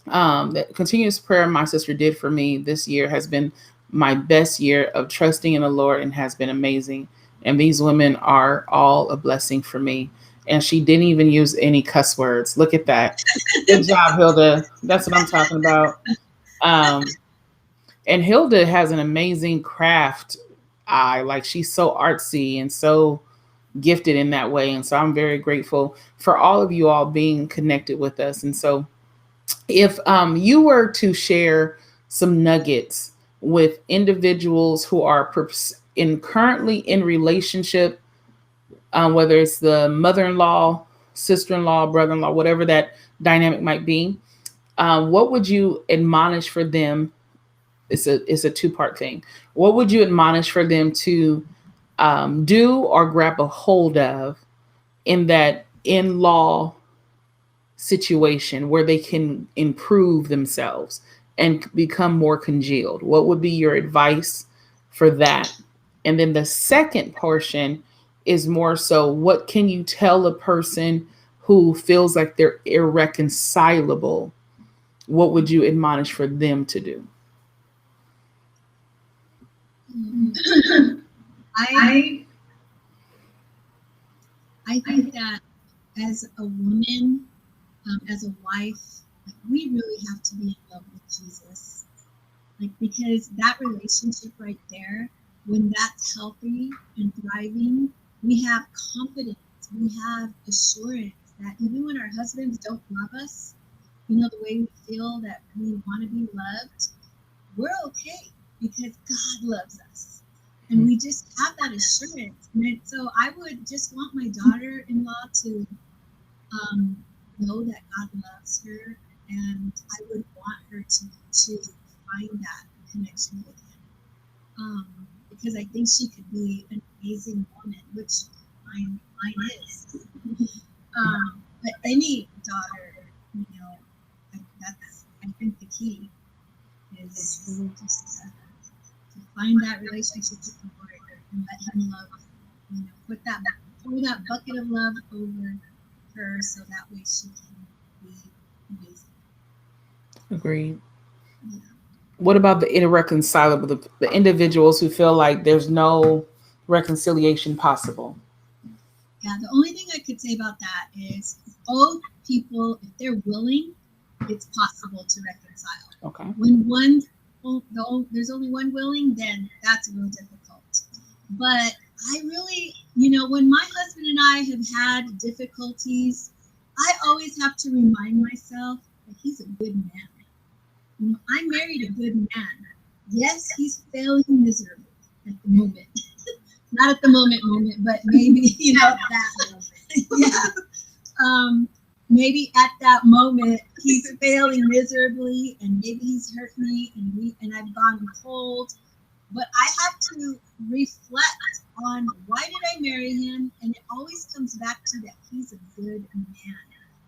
That continuous prayer my sister did for me this year has been my best year of trusting in the Lord and has been amazing. And these women are all a blessing for me. And she didn't even use any cuss words. Look at that. Good job, Hilda. That's what I'm talking about. Um, and Hilda has an amazing craft eye. Like, she's so artsy and so gifted in that way. And so I'm very grateful for all of you all being connected with us. And so if you were to share some nuggets with individuals who are currently in relationship, whether it's the mother-in-law, sister-in-law, brother-in-law, whatever that dynamic might be, what would you admonish for them? It's a two-part thing. What would you admonish for them to do or grab a hold of in that in-law situation where they can improve themselves and become more congealed? What would be your advice for that? And then the second portion is more so, what can you tell a person who feels like they're irreconcilable? What would you admonish for them to do? I I think that as a woman, as a wife, like, we really have to be in love with Jesus. Like, because that relationship right there, when that's healthy and thriving, we have confidence, we have assurance that even when our husbands don't love us, the way we feel that we want to be loved, we're okay because God loves us. And we just have that assurance. So I would just want my daughter-in-law to know that God loves her, and I would want her to find that connection with Him, because I think she could be an amazing woman, which mine is. But any daughter, that's, I think, the key is just to find that relationship with the Lord and let Him love, pour that bucket of love over her so that way she can be amazing. Agreed. Yeah. What about the irreconcilable, the individuals who feel like there's no reconciliation possible? Yeah, the only thing I could say about that is both people, if they're willing, it's possible to reconcile. Okay. When there's only one willing, then that's real difficult. But I really, when my husband and I have had difficulties, I always have to remind myself that he's a good man. I married a good man. Yes, he's failing miserably at the moment. Not at the moment, but maybe, that moment. Yeah. Maybe at that moment he's failing miserably, and maybe he's hurt me, and I've gone cold. But I have to reflect on, why did I marry him? And it always comes back to that he's a good man.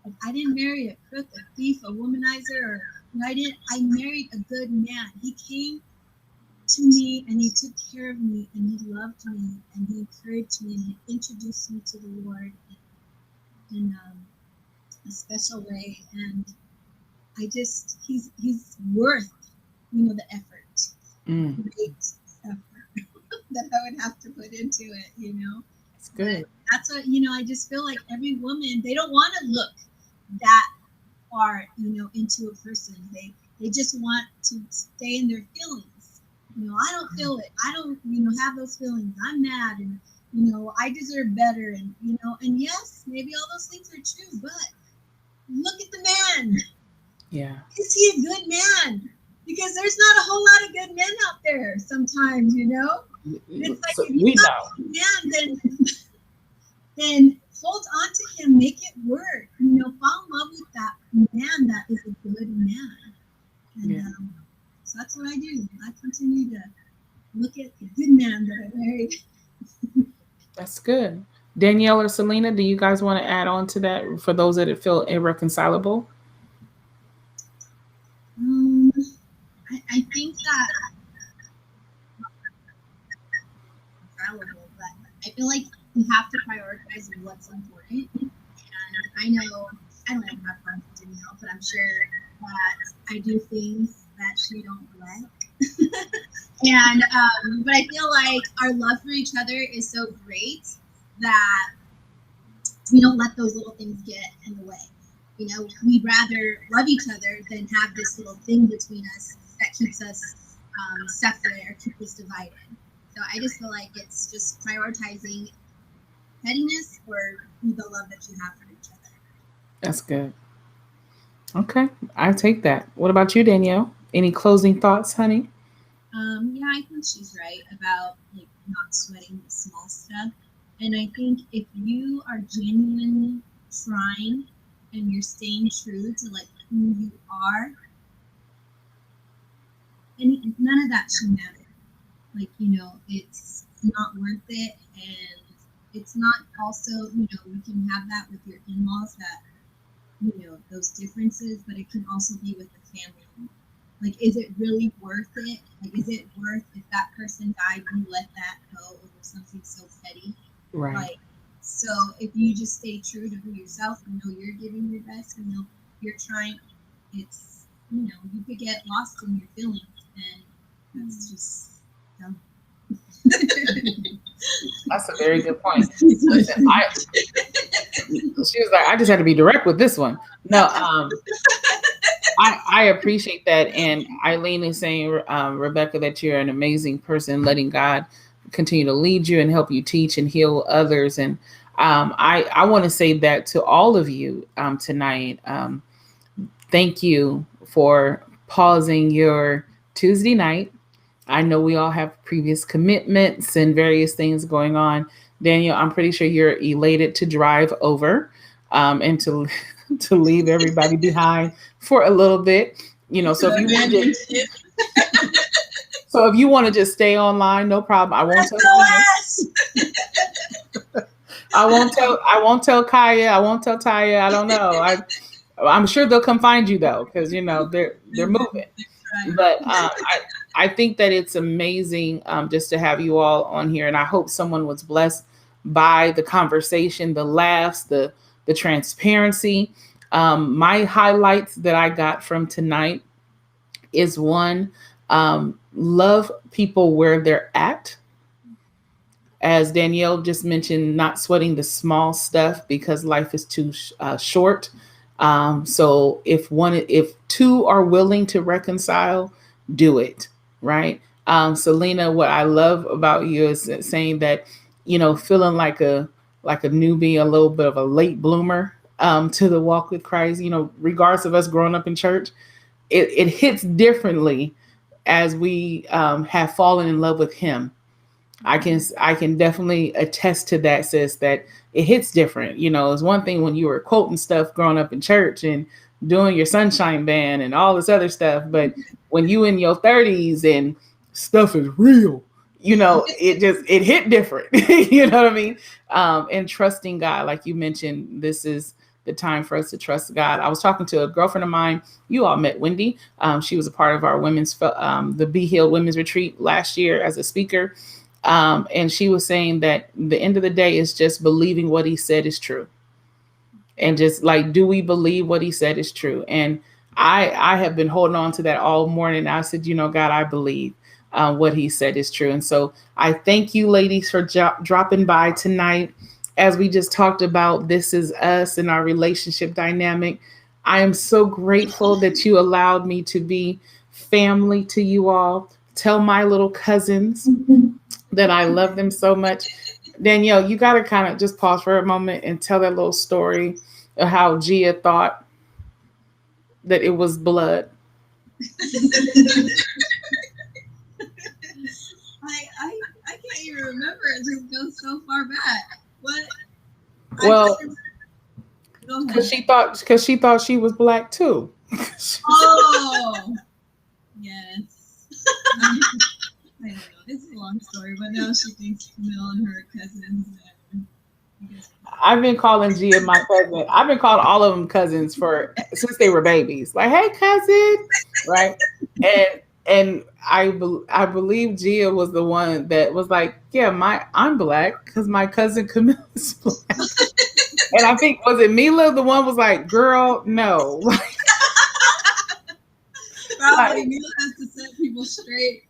Like, I didn't marry a crook, a thief, a womanizer, I married a good man. He came to me and he took care of me and he loved me and he encouraged me and he introduced me to the Lord in a special way. And he's worth, the effort, great effort that I would have to put into it, It's good. But that's what, I just feel like every woman, they don't want to look that far, into a person. They just want to stay in their feelings. I don't feel it. I don't, have those feelings. I'm mad and, I deserve better. And, and yes, maybe all those things are true, but look at the man. Yeah. Is he a good man? Because there's not a whole lot of good men out there sometimes, It's like, So if you're not a good man, then hold on to him, make it work. Fall in love with that man that is a good man. And so that's what I do. I continue to look at the good man that I married. That's good. Danielle or Salina, do you guys want to add on to that for those that feel irreconcilable? I think that but I feel like you have to prioritize what's important. And I know I don't have fun with Danielle, but I'm sure that I do things that she don't like. And but I feel like our love for each other is so great that we don't let those little things get in the way. We'd rather love each other than have this little thing between us that keeps us separate or keeps us divided. So I just feel like it's just prioritizing pettiness or the love that you have for each other. That's good. Okay, I take that. What about you, Danielle? Any closing thoughts, honey? Yeah, I think she's right about not sweating the small stuff. And I think if you are genuinely trying and you're staying true to who you are, and none of that should matter. It's not worth it, and it's not also, we can have that with your in-laws, that those differences, but it can also be with the family. Is it really worth it? Is it worth, if that person died, you let that go over something so petty? Right. So if you just stay true to who yourself, you're giving your best, you're trying, it's, you could get lost in your feelings, and that's just dumb. That's a very good point. Listen, she was like, I just had to be direct with this one. No, I appreciate that. And Eileen is saying, Rebecca, that you're an amazing person, letting God continue to lead you and help you teach and heal others. And I want to say that to all of you tonight. Thank you for pausing your Tuesday night. I know we all have previous commitments and various things going on. Daniel, I'm pretty sure you're elated to drive over and to leave everybody behind for a little bit. So if you want to just stay online, no problem. I won't tell you. I won't tell Kaya. I won't tell Taya. I don't know. I'm sure they'll come find you though, because they're moving. But I think that it's amazing just to have you all on here, and I hope someone was blessed by the conversation, the laughs, the transparency. My highlights that I got from tonight is one, love people where they're at, as Danielle just mentioned, not sweating the small stuff because life is too short. So if two are willing to reconcile, do it, right? Salina, what I love about you is saying that, feeling like a newbie, a little bit of a late bloomer to the walk with Christ. Regardless of us growing up in church, it hits differently as we have fallen in love with Him. I can definitely attest to that, sis, that it hits different. It's one thing when you were quoting stuff growing up in church and doing your sunshine band and all this other stuff, but when you in your 30s and stuff is real, it hit different. You know what I mean? And trusting God, like you mentioned, this is the time for us to trust God. I was talking to a girlfriend of mine. You all met Wendy. She was a part of our the Be Healed Women's Retreat last year as a speaker. And she was saying that the end of the day is just believing what He said is true. And just like, do we believe what He said is true? And I have been holding on to that all morning. I said, God, I believe what He said is true. And so I thank you, ladies, for dropping by tonight. As we just talked about, this is us and our relationship dynamic. I am so grateful that you allowed me to be family to you all. Tell my little cousins that I love them so much. Danielle, you got to kind of just pause for a moment and tell that little story of how Gia thought that it was blood. I can't even remember. It just goes so far back. What? Well, because she thought she was black too. Oh, yes. I don't know. It's a long story, but now she thinks Camille and her cousins. I've been calling Gia my cousin. I've been calling all of them cousins since they were babies. Like, hey, cousin, right? And I believe Gia was the one that was like, yeah, I'm black because my cousin Camille is black. And I think, was it Mila the one was like, girl, no. Probably Mila has to set people straight.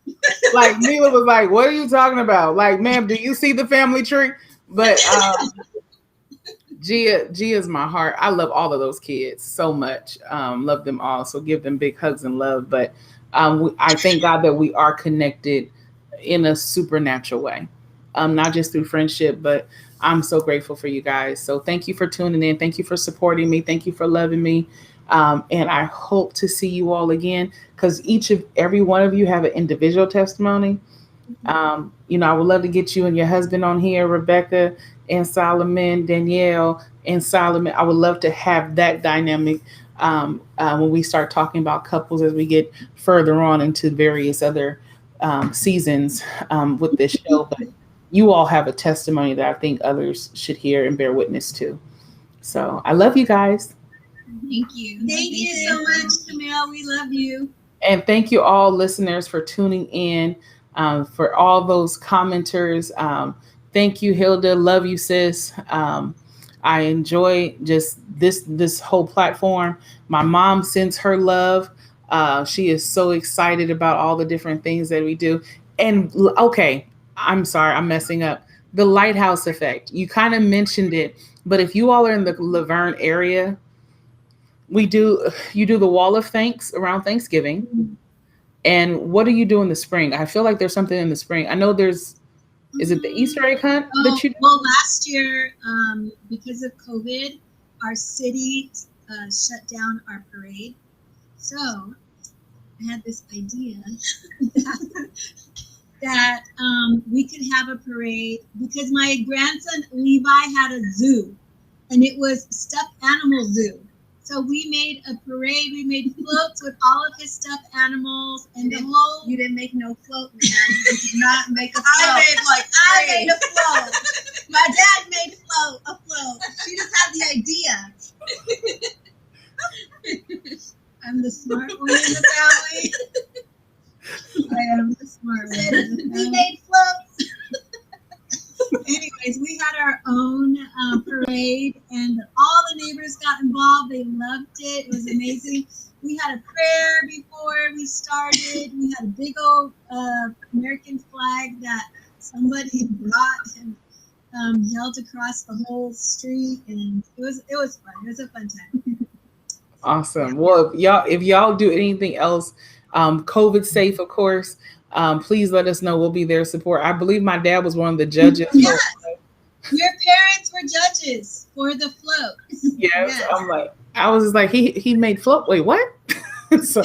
Like Mila was like, what are you talking about? Like, ma'am, do you see the family tree? But Gia's my heart. I love all of those kids so much. Love them all. So give them big hugs and love. But I thank God that we are connected in a supernatural way. Not just through friendship, but I'm so grateful for you guys. So thank you for tuning in. Thank you for supporting me. Thank you for loving me. And I hope to see you all again, because every one of you have an individual testimony. I would love to get you and your husband on here, Rebecca and Solomon, Danielle and Solomon. I would love to have that dynamic when we start talking about couples as we get further on into various other seasons with this show. But you all have a testimony that I think others should hear and bear witness to. So I love you guys. Thank you. Thank you so much, Camille. We love you. And thank you all listeners for tuning in, for all those commenters. Thank you, Hilda. Love you, sis. I enjoy just this whole platform. My mom sends her love. She is so excited about all the different things that we do. And okay, I'm sorry, I'm messing up. The lighthouse effect. You kind of mentioned it, but if you all are in the Laverne area, you do the wall of thanks around Thanksgiving. And what do you do in the spring? I feel like there's something in the spring. I know is it the Easter egg hunt that you do? Well, last year, because of COVID, our city shut down our parade. So I had this idea that we could have a parade, because my grandson Levi had a zoo, and it was stuffed animal zoo. So we made a parade. We made floats with all of his stuffed animals and the whole. You didn't make no float, man. You did not make a float. I made a float. My dad made a float. She just had the idea. I'm the smart one in the family. I am the smart one in the family. We made floats. Anyways, we had our own parade, and all the neighbors got involved. They loved it. It was amazing. We had a prayer before we started. We had a big old American flag that somebody brought and held across the whole street, and it was fun. It was a fun time. Awesome. Well, if y'all do anything else, COVID safe, of course, please let us know. We'll be there to support. I believe my dad was one of the judges. Yes. Your parents were judges for the floats. Yes. I was just like, he made float. Wait, what? So,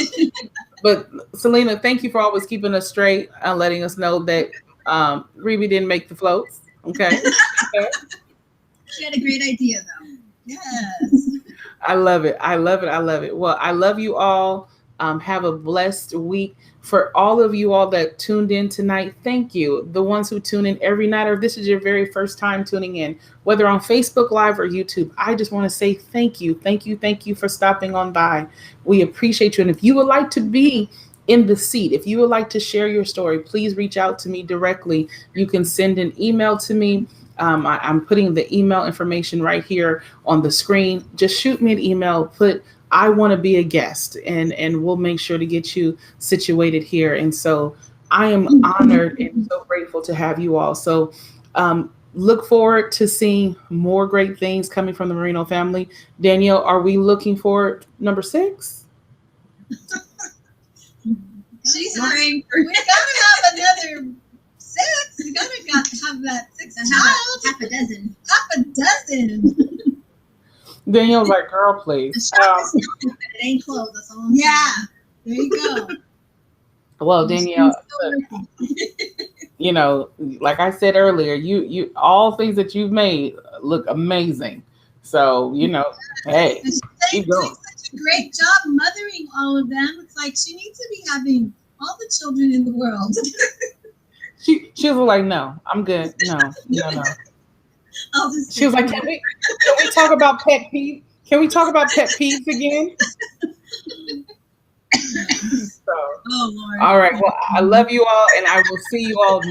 but Salina, thank you for always keeping us straight and letting us know that Reby didn't make the floats. Okay. She had a great idea, though. Yes. I love it. I love it. I love it. Well, I love you all. Have a blessed week. For all of you all that tuned in tonight, thank you. The ones who tune in every night, or if this is your very first time tuning in, whether on Facebook Live or YouTube, I just want to say thank you. Thank you. Thank you for stopping on by. We appreciate you. And if you would like to be in the seat, if you would like to share your story, please reach out to me directly. You can send an email to me. I'm putting the email information right here on the screen. Just shoot me an email, put I want to be a guest, and we'll make sure to get you situated here. And so I am honored and so grateful to have you all. So look forward to seeing more great things coming from the Moreno family. Danielle, are we looking for number 6? She's praying for. We gotta have another 6. We gotta have that 6th child. Half a dozen. Half a dozen. Danielle's like, girl, please. It ain't closed. That's all I'm saying. Yeah. There you go. Well, Danielle, you know, like I said earlier, you all things that you've made look amazing. So, you know, hey, keep going. Such a great job mothering all of them. It's like she needs to be having all the children in the world. She was like, no, I'm good. No. She was like, can we talk about pet peeves? Can we talk about pet peeves again? So, oh Lord. All right. Well, I love you all, and I will see you all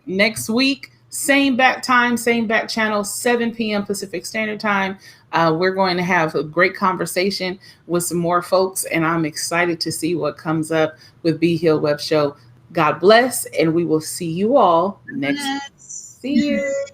next week. Same back time, same back channel, 7 p.m. Pacific Standard Time. We're going to have a great conversation with some more folks, and I'm excited to see what comes up with Be Healed Web Show. God bless, and we will see you all next week. See you.